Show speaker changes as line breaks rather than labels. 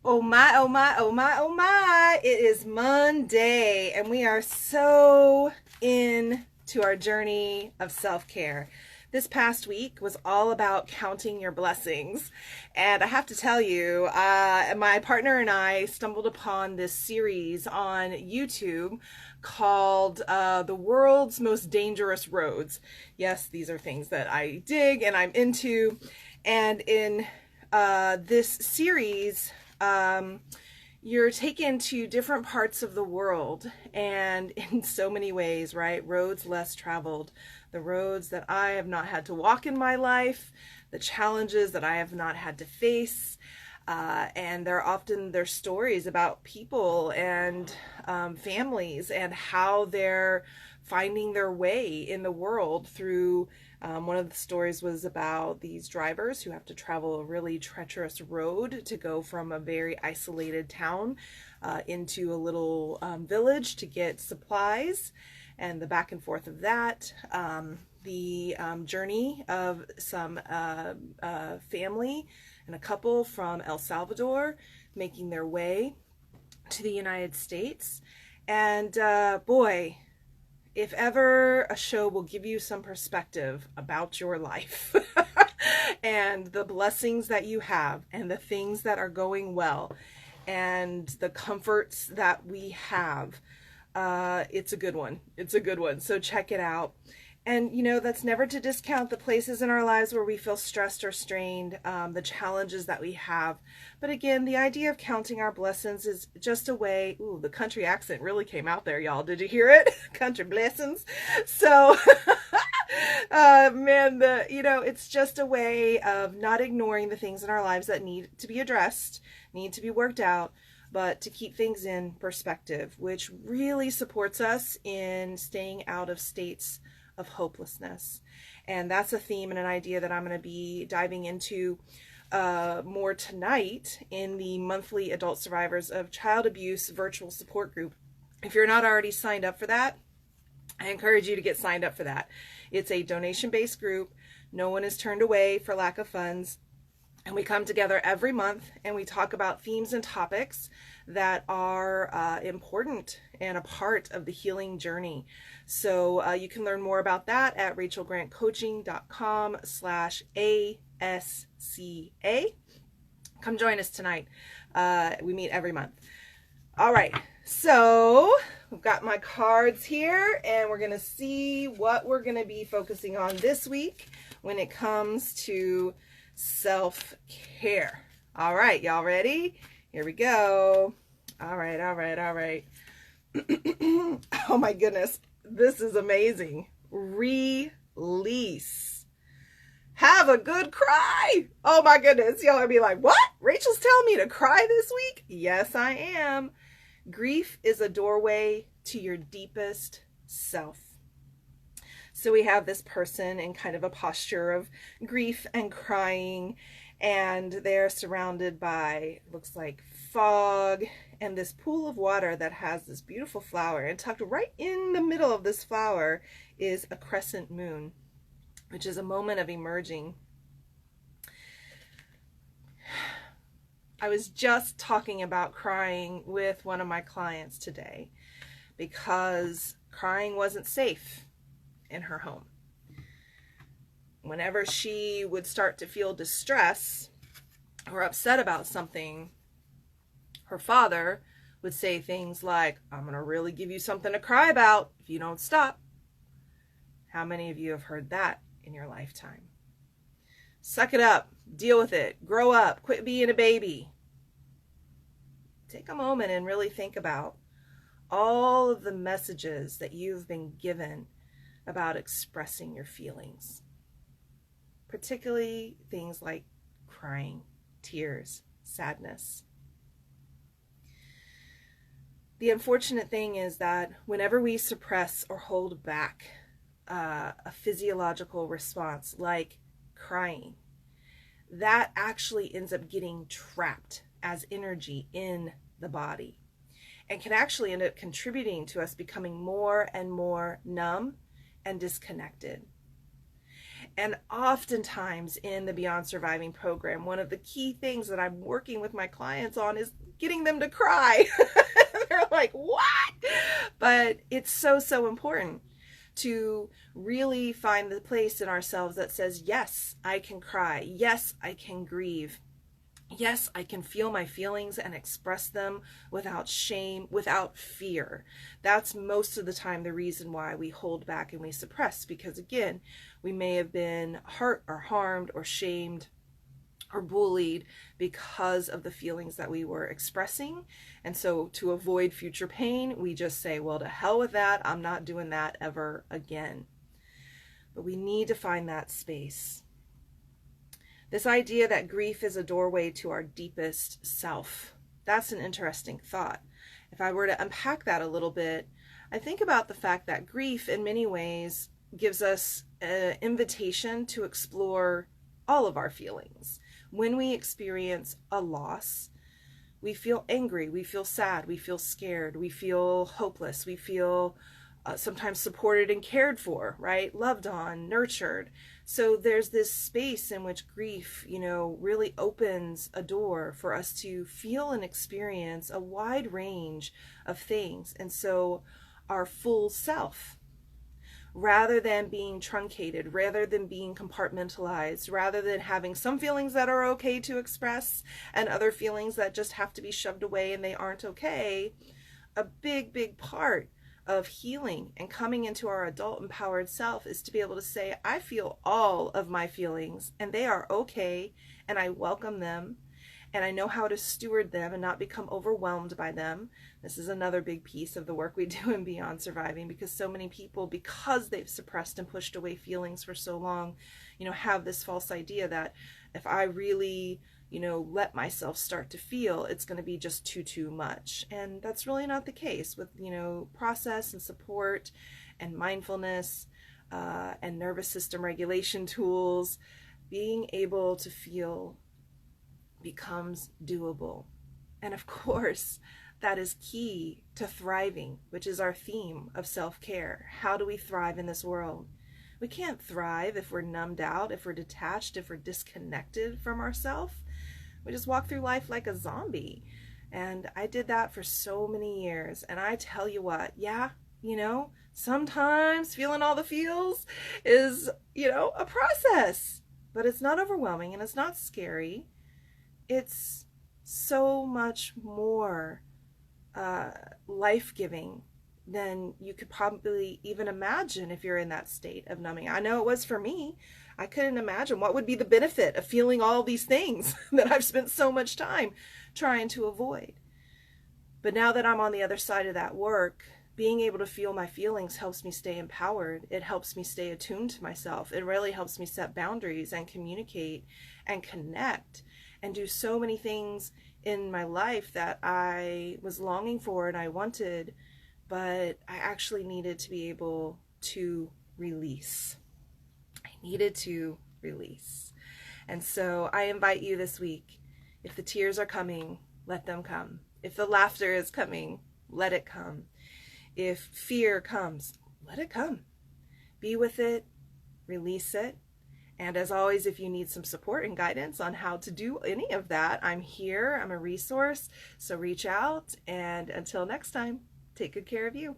Oh my, oh my, oh my, oh my. It is Monday, and we are so into our journey of self care. This past week was all about counting your blessings. And I have to tell you, my partner and I stumbled upon this series on YouTube called The World's Most Dangerous Roads. Yes, these are things that I dig and I'm into. And in this series, you're taken to different parts of the world, and in so many ways, right? Roads less traveled, the roads that I have not had to walk in my life, the challenges that I have not had to face. And they're stories about people and families and how they're finding their way in the world through one of the stories was about these drivers who have to travel a really treacherous road to go from a very isolated town into a little village to get supplies, and the back and forth of that. The journey of some family and a couple from El Salvador making their way to the United States. And boy, if ever a show will give you some perspective about your life and the blessings that you have and the things that are going well and the comforts that we have, it's a good one. It's a good one. So check it out. And, you know, that's never to discount the places in our lives where we feel stressed or strained, the challenges that we have. But again, the idea of counting our blessings is just a way. Ooh, the country accent really came out there, y'all. Did you hear it? Country blessings. So, man, it's just a way of not ignoring the things in our lives that need to be addressed, need to be worked out, but to keep things in perspective, which really supports us in staying out of states of hopelessness. And that's a theme and an idea that I'm going to be diving into more tonight in the monthly Adult Survivors of Child Abuse virtual support group. If you're not already signed up for that, I encourage you to get signed up for that. It's a donation-based group. No one is turned away for lack of funds. And we come together every month and we talk about themes and topics that are important and a part of the healing journey. So you can learn more about that at rachelgrantcoaching.com/ASCA. Come join us tonight. We meet every month. All right. So we've got my cards here and we're going to see what we're going to be focusing on this week when it comes to self-care. All right, y'all ready? Here we go. All right. Oh my goodness, this is amazing. Release. Have a good cry. Oh my goodness, y'all are be like, what? Rachel's telling me to cry this week? Yes, I am. Grief is a doorway to your deepest self. So we have this person in kind of a posture of grief and crying, and they're surrounded by, looks like fog, and this pool of water that has this beautiful flower. And tucked right in the middle of this flower is a crescent moon, which is a moment of emerging. I was just talking about crying with one of my clients today because crying wasn't safe in her home. Whenever she would start to feel distress or upset about something, her father would say things like, I'm going to really give you something to cry about if you don't stop. How many of you have heard that in your lifetime? Suck it up, deal with it, grow up, quit being a baby. Take a moment and really think about all of the messages that you've been given about expressing your feelings, particularly things like crying, tears, sadness. The unfortunate thing is that whenever we suppress or hold back a physiological response like crying, that actually ends up getting trapped as energy in the body and can actually end up contributing to us becoming more and more numb and disconnected. And oftentimes in the Beyond Surviving program, one of the key things that I'm working with my clients on is getting them to cry. They're like, what? But it's so, so important to really find the place in ourselves that says, yes, I can cry. Yes, I can grieve. Yes, I can feel my feelings and express them without shame, without fear. That's most of the time the reason why we hold back and we suppress, because again, we may have been hurt or harmed or shamed or bullied because of the feelings that we were expressing. And so to avoid future pain, we just say, well, to hell with that. I'm not doing that ever again. But we need to find that space. This idea that grief is a doorway to our deepest self, that's an interesting thought. If I were to unpack that a little bit, I think about the fact that grief in many ways gives us an invitation to explore all of our feelings. When we experience a loss, we feel angry, we feel sad, we feel scared, we feel hopeless, we feel sometimes supported and cared for, right? Loved on, nurtured. So there's this space in which grief, really opens a door for us to feel and experience a wide range of things. And so our full self, rather than being truncated, rather than being compartmentalized, rather than having some feelings that are okay to express and other feelings that just have to be shoved away and they aren't okay, a big, big part of healing and coming into our adult empowered self is to be able to say, I feel all of my feelings and they are okay, and I welcome them, and I know how to steward them and not become overwhelmed by them. This is another big piece of the work we do in Beyond Surviving, because so many people, because they've suppressed and pushed away feelings for so long, have this false idea that if I really let myself start to feel, it's going to be just too much. And that's really not the case. With, process and support and mindfulness and nervous system regulation tools, being able to feel becomes doable. And of course, that is key to thriving, which is our theme of self-care. How do we thrive in this world? We can't thrive if we're numbed out, if we're detached, if we're disconnected from ourselves. We just walk through life like a zombie. And I did that for so many years. And I tell you what, sometimes feeling all the feels is, a process. But it's not overwhelming and it's not scary. It's so much more life-giving than you could probably even imagine if you're in that state of numbing. I know it was for me. I couldn't imagine what would be the benefit of feeling all these things that I've spent so much time trying to avoid. But now that I'm on the other side of that work, being able to feel my feelings helps me stay empowered. It helps me stay attuned to myself. It really helps me set boundaries and communicate and connect and do so many things in my life that I was longing for and I wanted, but I actually needed to be able to release. I needed to release. And so I invite you this week, if the tears are coming, let them come. If the laughter is coming, let it come. If fear comes, let it come. Be with it, release it. And as always, if you need some support and guidance on how to do any of that, I'm here. I'm a resource. So reach out. And until next time, take good care of you.